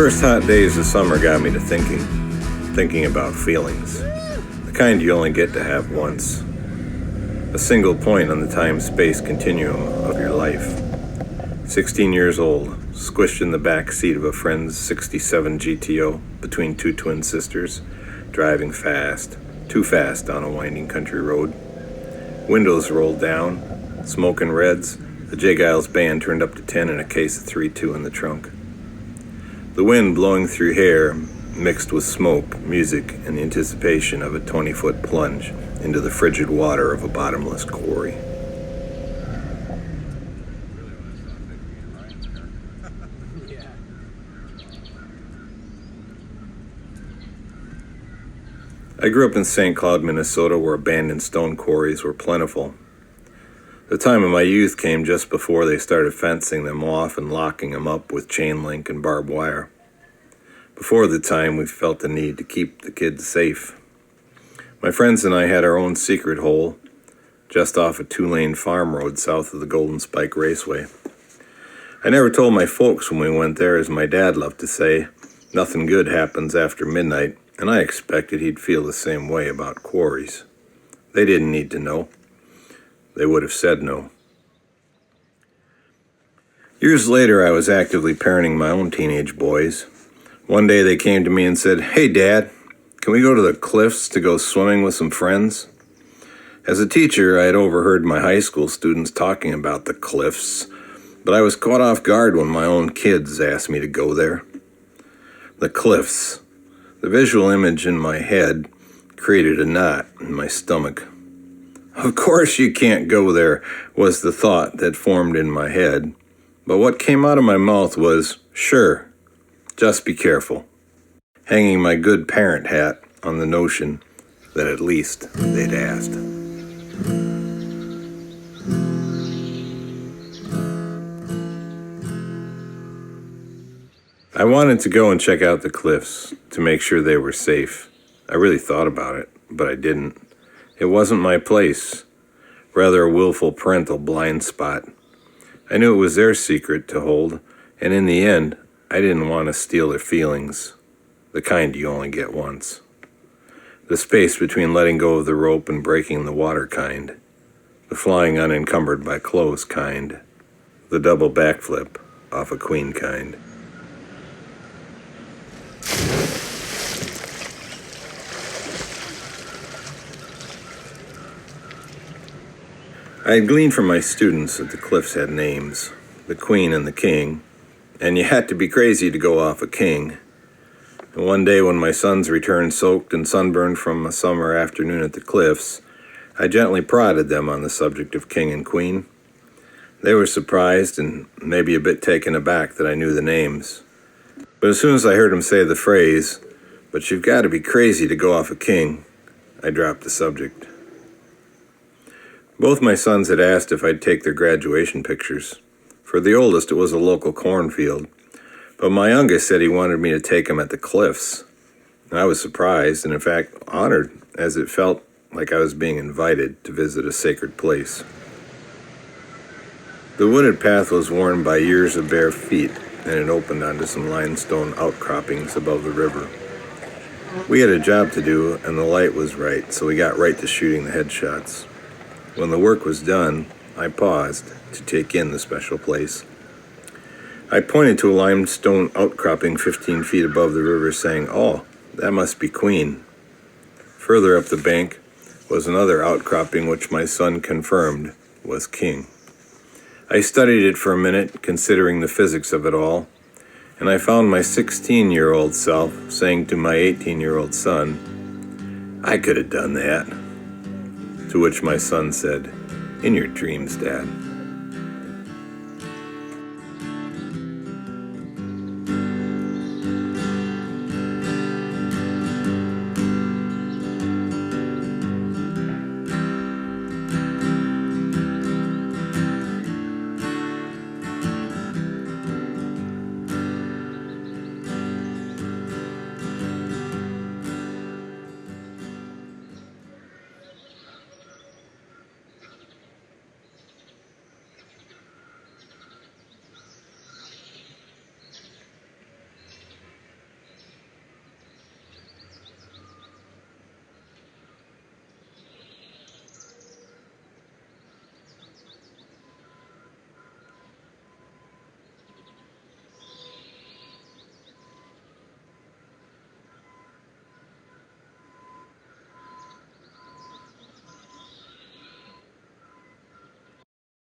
first hot days of summer got me to thinking about feelings. The kind you only get to have once. A single point on the time-space continuum of your life. 16 years old, squished in the back seat of a friend's 67 GTO between two twin sisters, driving fast, too fast on a winding country road. Windows rolled down, smoking reds, the J. Giles band turned up to 10 and a case of 3-2 in the trunk. The wind blowing through hair mixed with smoke, music, and the anticipation of a 20-foot plunge into the frigid water of a bottomless quarry. I grew up in St. Cloud, Minnesota, where abandoned stone quarries were plentiful. The time of my youth came just before they started fencing them off and locking them up with chain link and barbed wire. Before the time, we felt the need to keep the kids safe. My friends and I had our own secret hole just off a 2-lane farm road south of the Golden Spike Raceway. I never told my folks when we went there, as my dad loved to say, nothing good happens after midnight, and I expected he'd feel the same way about quarries. They didn't need to know. They would have said no. Years later, I was actively parenting my own teenage boys. One day they came to me and said, "Hey, Dad, can we go to the cliffs to go swimming with some friends?" As a teacher, I had overheard my high school students talking about the cliffs, but I was caught off guard when my own kids asked me to go there. The cliffs. The visual image in my head created a knot in my stomach. Of course you can't go there, was the thought that formed in my head, but what came out of my mouth was, sure, just be careful, hanging my good parent hat on the notion that at least they'd asked. I wanted to go and check out the cliffs to make sure they were safe. I really thought about it, but I didn't. It wasn't my place, rather a willful parental blind spot. I knew it was their secret to hold, and in the end, I didn't want to steal their feelings, the kind you only get once. The space between letting go of the rope and breaking the water kind, the flying unencumbered by clothes kind, the double backflip off a queen kind. I had gleaned from my students that the cliffs had names, the Queen and the King, and you had to be crazy to go off a king. And one day when my sons returned soaked and sunburned from a summer afternoon at the cliffs, I gently prodded them on the subject of King and Queen. They were surprised and maybe a bit taken aback that I knew the names. But as soon as I heard them say the phrase, "But you've got to be crazy to go off a king," I dropped the subject. Both my sons had asked if I'd take their graduation pictures. For the oldest, it was a local cornfield, but my youngest said he wanted me to take him at the cliffs. I was surprised and, in fact, honored, as it felt like I was being invited to visit a sacred place. The wooded path was worn by years of bare feet, and it opened onto some limestone outcroppings above the river. We had a job to do, and the light was right, so we got right to shooting the headshots. When the work was done, I paused to take in the special place. I pointed to a limestone outcropping 15 feet above the river, saying, "Oh, that must be Queen." Further up the bank was another outcropping which my son confirmed was King. I studied it for a minute, considering the physics of it all, and I found my 16-year-old self saying to my 18-year-old son, "I could have done that." To which my son said, "In your dreams, Dad."